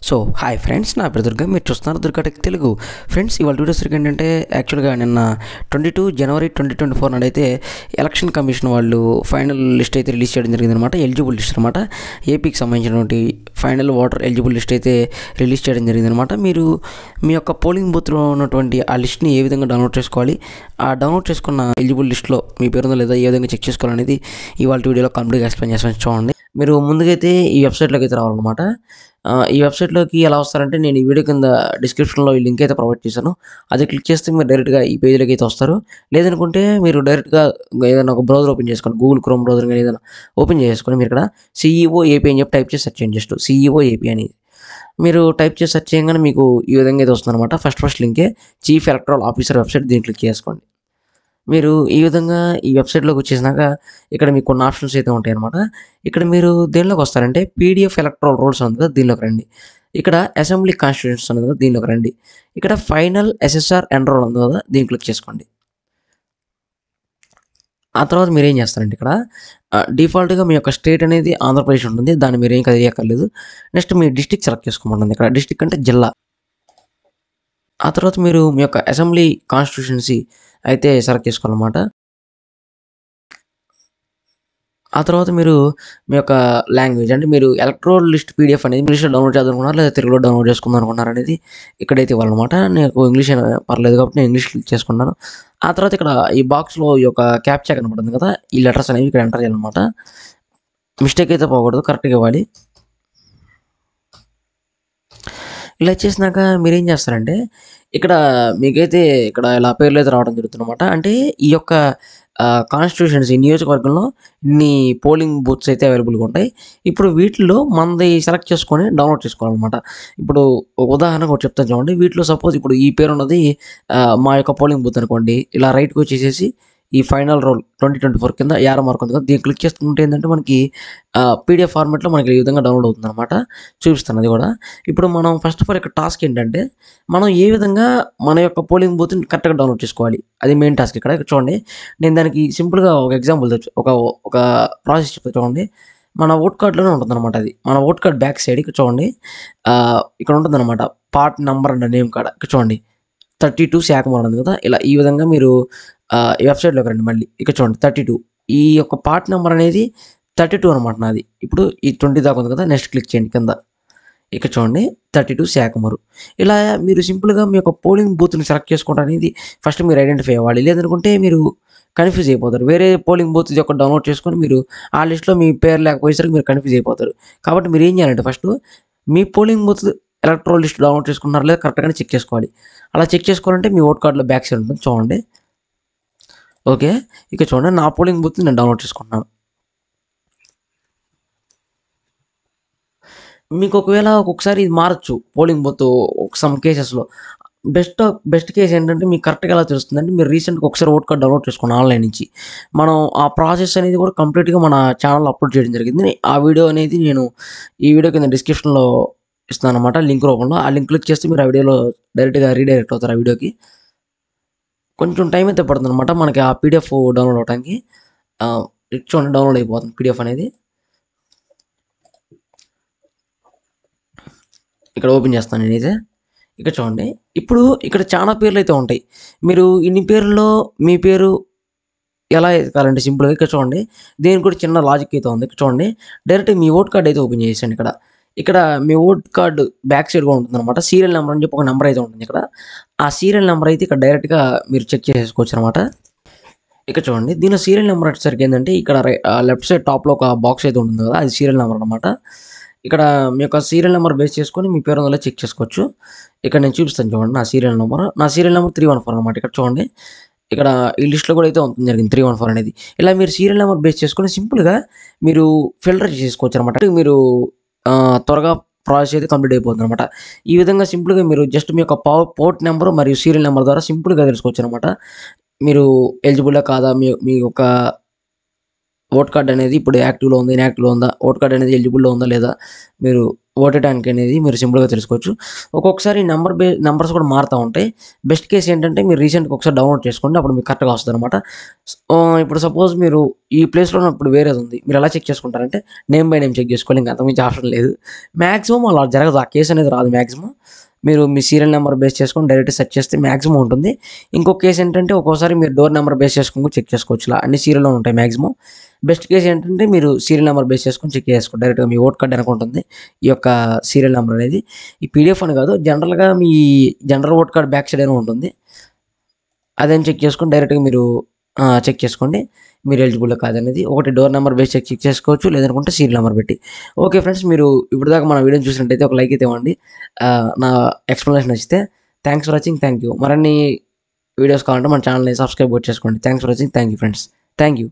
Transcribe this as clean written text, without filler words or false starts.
So hi friends, నా పేరు దుర్గా. మీరు చూస్తున్నారు దుర్గా టెక్ తెలుగు. ఫ్రెండ్స్, ఇవాళ వీడియోస్ ఏంటంటే యాక్చువల్గా నిన్న 22 జనవరి 2024 నాడైతే ఎలక్షన్ కమిషన్ వాళ్ళు ఫైనల్ లిస్ట్ అయితే రిలీజ్ చేయడం జరిగింది అనమాట. ఎలిజిబుల్ లిస్ట్ అనమాట. ఏపీకి సంబంధించినటువంటి ఫైనల్ ఓటర్ ఎలిజిబుల్ లిస్ట్ అయితే రిలీజ్ చేయడం జరిగింది అనమాట. మీరు మీ యొక్క పోలింగ్ బూత్లో ఉన్నటువంటి ఆ లిస్ట్ని ఏ విధంగా డౌన్లోడ్ చేసుకోవాలి, ఆ డౌన్లోడ్ చేసుకున్న ఎలిజిబుల్ లిస్ట్లో మీ పేరు ఉందో లేదా ఏ విధంగా చెక్ చేసుకోవాలనేది ఇవాళ వీడియోలో కంప్లీట్గా ఎక్స్ప్లెయిన్ చేస్తాను. చూడండి, మీరు ముందుకైతే ఈ వెబ్సైట్లోకి అయితే రావాలన్నమాట. ఈ వెబ్సైట్లోకి ఎలా వస్తారంటే, నేను ఈ వీడియో కింద డిస్క్రిప్షన్లో ఈ లింక్ అయితే ప్రొవైడ్ చేశాను. అది క్లిక్ చేస్తే మీరు డైరెక్ట్గా ఈ పేజ్లోకి అయితే వస్తారు. లేదనుకుంటే మీరు డైరెక్ట్గా ఏదైనా ఒక బ్రౌజర్ ఓపెన్ చేసుకోండి, గూగుల్ క్రోమ్ బ్రౌజర్ కానీ ఏదైనా ఓపెన్ చేసుకొని మీరు ఇక్కడ సిఈఓ ఏపీ అని చెప్పి టైప్ చేసి సెర్చ్ చేయండి. జస్ట్ సిఈఓ ఏపీ అని మీరు టైప్ చేసి సెర్చ్ చేయగానే మీకు ఈ విధంగా అయితే వస్తుంది అనమాట. ఫస్ట్ లింకే చీఫ్ ఎలక్టరల్ ఆఫీసర్ వెబ్సైట్. దీన్ని క్లిక్ చేసుకోండి. మీరు ఈ విధంగా ఈ వెబ్సైట్లోకి వచ్చేసినాక ఇక్కడ మీకు కొన్ని ఆప్షన్స్ అయితే ఉంటాయి అనమాట. ఇక్కడ మీరు దేనిలోకి వస్తారంటే పీడిఎఫ్ ఎలక్ట్రల్ రోల్స్ ఉంది కదా, దీనిలోకి రండి. ఇక్కడ అసెంబ్లీ కాన్స్టిట్యూషన్స్ ఉంది కదా, దీనిలోకి రండి. ఇక్కడ ఫైనల్ ఎస్ఎస్ఆర్ ఎన్రోల్ ఉంది కదా, దీన్ని క్లిక్ చేసుకోండి. ఆ తర్వాత మీరు ఏం చేస్తారంటే ఇక్కడ డిఫాల్ట్గా మీ యొక్క స్టేట్ అనేది ఆంధ్రప్రదేశ్ ఉంటుంది. దాన్ని మీరు ఏం కదిలియక్కర్లేదు. నెక్స్ట్ మీ డిస్టిక్ సెలెక్ట్ చేసుకోమంటుంది. ఇక్కడ డిస్టిక్ అంటే జిల్లా. ఆ తర్వాత మీరు మీ యొక్క అసెంబ్లీ కాన్స్టిట్యూషన్సీ అయితే సెలెక్ట్ చేసుకోవాలన్నమాట. ఆ తర్వాత మీరు మీ యొక్క లాంగ్వేజ్ అంటే మీరు ఎలక్ట్రల్ లిస్ట్ పీడిఎఫ్ అనేది ఇంగ్లీష్లో డౌన్లోడ్ చేద్దామనుకున్నారు లేదా తెలుగులో డౌన్లోడ్ చేసుకుందాం అనుకున్నారు అనేది ఇక్కడైతే ఇవ్వాలన్నమాట. నాకు ఇంగ్లీష్ పర్లేదు కాబట్టి నేను ఇంగ్లీష్ క్లిక్ చేసుకున్నాను. ఆ తర్వాత ఇక్కడ ఈ బాక్స్లో ఈ యొక్క క్యాప్చా కనపడుతుంది కదా, ఈ లెటర్స్ అనేవి ఇక్కడ ఎంటర్ చేయాలన్నమాట. మిస్టేక్ అయితే పోకూడదు, కరెక్ట్గా ఇవ్వాలి. ఇలా చేసినాక మీరు ఏం చేస్తారంటే ఇక్కడ మీకైతే ఇక్కడ ఇలా పేర్లు అయితే రావడం జరుగుతుందన్నమాట. అంటే ఈ యొక్క కాన్స్టిట్యూషన్స్ ఈ నియోజకవర్గంలో ఇన్ని పోలింగ్ బూత్స్ అయితే అవైలబుల్గా ఉంటాయి. ఇప్పుడు వీటిలో మనది సెలెక్ట్ చేసుకొని డౌన్లోడ్ చేసుకోవాలన్నమాట. ఇప్పుడు ఒక ఉదాహరణకు ఒకటి చెప్తాను చూడండి. వీటిలో సపోజ్ ఇప్పుడు ఈ పేరు ఉన్నది మా యొక్క పోలింగ్ బూత్ అనుకోండి. ఇలా రైట్కి వచ్చేసేసి ఈ ఫైనల్ రోల్ 2024 కింద యారో మార్క్ ఉంది కదా, దీన్ని క్లిక్ చేసుకుంటే ఏంటంటే మనకి పీడిఎఫ్ ఫార్మాట్లో మనకి ఈ విధంగా డౌన్లోడ్ అవుతుంది అనమాట. చూపిస్తాను అది కూడా. ఇప్పుడు మనం ఫస్ట్ ఆఫ్ ఆల్ ఇక్కడ టాస్క్ ఏంటంటే మనం ఏ విధంగా మన యొక్క పోలింగ్ బూత్ని కరెక్ట్గా డౌన్లోడ్ చేసుకోవాలి, అది మెయిన్ టాస్క్. ఇక్కడ చూడండి, నేను దానికి సింపుల్గా ఒక ఎగ్జాంపుల్ ఒక ప్రాసెస్ చెప్తా చూడండి. మన ఓట్ కార్డులోనే ఉంటుందన్నమాట. అది మన ఓట్ కార్డ్ బ్యాక్ సైడ్ ఇక్కడ చూడండి, ఇక్కడ ఉంటుందన్నమాట part number and name card. ఇక్కడ చూడండి 32 శాఖమూలం ఉంది కదా. ఇలా ఈ విధంగా మీరు ఈ వెబ్సైట్లోకి రండి. మళ్ళీ ఇక్కడ చూడండి 32 ఈ యొక్క పార్ట్ నెంబర్ అనేది 32 అనమాట నాది. ఇప్పుడు ఈ 20 దాకా ఉంది కదా, నెక్స్ట్ క్లిక్ చేయండి కింద. ఇక్కడ చూడండి 32 శాఖమూరు. ఇలా మీరు సింపుల్గా మీ యొక్క పోలింగ్ బూత్ని సెలెక్ట్ చేసుకోవడం అనేది ఫస్ట్ మీరు ఐడెంటిఫై అవ్వాలి. లేదనుకుంటే మీరు కన్ఫ్యూజ్ అయిపోతారు. వేరే పోలింగ్ బూత్ ఇది ఒక డౌన్లోడ్ చేసుకొని మీరు ఆ లిస్ట్లో మీ పేరు లేకపోయేసరికి మీరు కన్ఫ్యూజ్ అయిపోతారు. కాబట్టి మీరు ఏం చేయాలంటే ఫస్ట్ మీ polling booth electoral list download చేసుకున్నారా లేదా కరెక్ట్గానే చెక్ చేసుకోవాలి. అలా చెక్ చేసుకోవాలంటే మీ ఓట్ కార్డులో బ్యాక్ సైడ్ ఉంటుంది చూడండి. ఓకే, ఇక చూడండి నా పోలింగ్ బూత్ నేను డౌన్లోడ్ చేసుకుంటున్నాను. మీకు ఒకవేళ ఒక్కొక్కసారి ఇది మారచ్చు పోలింగ్ బూత్ సమ్ కేసెస్లో. బెస్ట్ కేస్ ఏంటంటే మీకు కరెక్ట్గా ఎలా తెలుస్తుందంటే మీరు రీసెంట్గా ఒకసారి ఓట్ కార్డ్ డౌన్లోడ్ చేసుకున్నాను ఆన్లైన్ నుంచి. మనం ఆ ప్రాసెస్ అనేది కూడా కంప్లీట్గా మన ఛానల్లో అప్లోడ్ చేయడం జరిగింది. ఆ వీడియో అనేది నేను ఈ వీడియో కింద డిస్క్రిప్షన్లో ఇస్తాను అనమాట, లింక్ రూపంలో. ఆ లింక్ క్లిక్ చేస్తే మీరు ఆ వీడియోలో డైరెక్ట్గా రీడైరెక్ట్ అవుతారు ఆ వీడియోకి. కొంచెం టైం అయితే పడుతుంది అనమాట మనకి ఆ పీడిఎఫ్ డౌన్లోడ్ అవడానికి. చూడండి డౌన్లోడ్ అయిపోతుంది పీడిఎఫ్ అనేది. ఇక్కడ ఓపెన్ చేస్తాను నేనైతే. ఇక్కడ చూడండి, ఇప్పుడు ఇక్కడ చాలా పేర్లు అయితే ఉంటాయి. మీరు ఇన్ని పేర్లలో మీ పేరు ఎలా ఎతకాలంటే సింపుల్గా ఇక్కడ చూడండి, దేనికి కూడా చిన్న లాజిక్ అయితే ఉంది. ఇక్కడ చూడండి, డైరెక్ట్ మీ ఓట్ కార్డ్ అయితే ఓపెన్ చేసేయండి. ఇక్కడ మీ ఓట్ కార్డు బ్యాక్ సైడ్ కూడా ఉంటుంది అనమాట. సీరియల్ నెంబర్ అని చెప్పి ఒక నెంబర్ అయితే ఉంటుంది ఇక్కడ. ఆ సీరియల్ నెంబర్ అయితే ఇక్కడ డైరెక్ట్గా మీరు చెక్ చేసేసుకోవచ్చు అనమాట. ఇక్కడ చూడండి, దీనిలో సీరియల్ నెంబర్ వచ్చేసరికి ఏంటంటే ఇక్కడ లెఫ్ట్ సైడ్ టాప్లో ఒక బాక్స్ అయితే ఉంటుంది కదా, అది సీరియల్ నెంబర్ అనమాట. ఇక్కడ మీ యొక్క సీరియల్ నెంబర్ బేస్ చేసుకొని మీ పేరు ఉందో చెక్ చేసుకోవచ్చు. ఇక్కడ నేను చూపిస్తాను చూడండి నా సీరియల్ నెంబర్ 314 అనమాట. ఇక్కడ చూడండి, ఇక్కడ ఈ లిస్ట్లో కూడా అయితే ఉంటుంది జరిగింది 314 అనేది. ఇలా మీరు సీరియల్ నెంబర్ బేస్ చేసుకొని సింపుల్గా మీరు ఫిల్టర్ చేసుకోవచ్చు అనమాట. మీరు త్వరగా ప్రాసెస్ అయితే కంప్లీట్ అయిపోతుంది అనమాట. ఈ విధంగా సింపుల్గా మీరు జస్ట్ మీ యొక్క పోర్ట్ నెంబర్ మరియు సీరియల్ నెంబర్ ద్వారా సింపుల్గా తెలుసుకోవచ్చు అనమాట మీరు ఎలిజిబుల్లా కాదా, మీ యొక్క ఓట్ కార్డ్ అనేది ఇప్పుడు యాక్టివ్లో ఉందా, ఇన్యాక్టివ్లో ఉందా, ఓట్ కార్డ్ అనేది ఎలిజిబుల్లో ఉందా లేదా, మీరు ఓటడానికి అనేది మీరు సింపుల్‌గా తెలుసుకోవచ్చు. ఒక్కొక్కసారి నంబర్స్ కూడా మారుతా ఉంటాయి. బెస్ట్ కేస్ ఏంటంటే మీరు రీసెంట్‌గా ఒకసారి డౌన్‌లోడ్ చేసుకోండి. అప్పుడు మీకు కరెక్ట్‌గా వస్తదనమాట. ఇప్పుడు సపోజ్ మీరు ఈ ప్లేస్‌లో ఉన్నప్పుడు వేరేదుంది. మీరెలా చెక్ చేసుకుంటారంటే నేమ్ బై నేమ్ చెక్ చేసుకోవాలి. ఇంక అంతకు మించి ఆప్షన్ లేదు. మాక్సిమం అలా జరగదు. ఆ కేస్ అనేది రాదు మాక్సిమం. మీరు మీ సీరియల్ నంబర్ బేస్ చేసుకొని డైరెక్ట్ సెర్చ్ చేస్తే మాక్సిమం ఉంటుంది. ఇంకొక కేస్ ఏంటంటే ఒక్కోసారి మీరు డోర్ నంబర్ బేస్ చేసుకొని కూడా చెక్ చేసుకోవచ్చు. ఇలా అన్ని సీరియల్‌లో ఉంటాయి మాక్సిమం. బెస్ట్ కేస్ ఏంటంటే మీరు సీరియల్ నంబర్ బేస్ చేసుకొని చెక్ చేసుకోండి. డైరెక్ట్‌గా మీ ఓట్ కార్డ్ ఎనక ఉంటుంది. ఈ యొక్క సీరియల్ నంబర్ అనేది. ఈ పీడీఎఫ్ అని కాదు. జనరల్‌గా మీ general vote card back side అయినా ఉంటుంది. అదని చెక్ చేసుకొని డైరెక్ట్‌గా మీరు చెక్ చేసుకోండి. మీరు ఎలిజిబులా కాదనేది. ఒకటి డోర్ నంబర్ బేస్ చెక్ చేసుకోవచ్చు. లేదనుకుంటే సీరియల్ నంబర్ పెట్టి. ఓకే ఫ్రెండ్స్, మీరు ఇప్పటిదాకా మన వీడియోని చూసినట్టయితే ఒక లైక్ అయితే ఇవ్వండి. నా ఎక్స్‌ప్లనేషన్ నచ్చితే. Thanks for watching. Thank you. మరిన్ని వీడియోస్ కావాలంటే మన ఛానెల్‌ని సబ్స్క్రైబ్ కూడా చేసుకోండి. Thanks for watching. Thank you friends. Thank you.